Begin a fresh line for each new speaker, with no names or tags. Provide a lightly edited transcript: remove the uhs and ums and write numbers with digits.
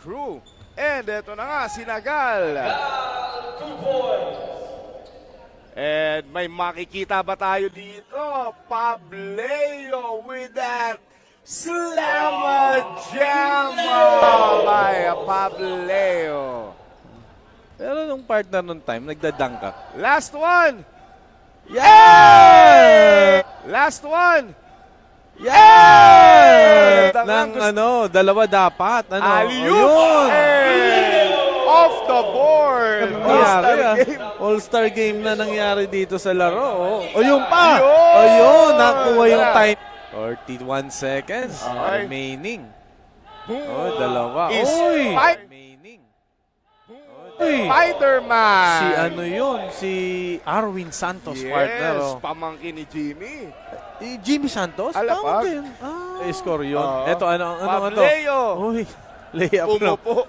Crew. And eto na nga, sinagal. And may makikita ba tayo dito? Pableo with that slammer jammer by Pableo.
Pero nung partner nung time, nagdadang ka.
Last one.
Yeah!
Last one.
Yeah! Dalawa dapat.
Alley-oop.
Ayun!
And off the board.
Nangyari,
All-star game.
All-star game na nangyari dito sa laro. O yun pa!
Ayun!
Ayun! Nakuha yung time. 41 seconds
Okay.
remaining.
Who
Dalawa.
is
Oy!
remaining?
Oy!
Spider-Man.
Si ano yun? Si Arwin Santos,
Yes,
partner.
pamangkin ni Jimmy.
Jimmy Santos?
Alapag.
Tama ba yun? Score yun. Eto, ano to?
Pableo.
Uy, layup na.
Umupo.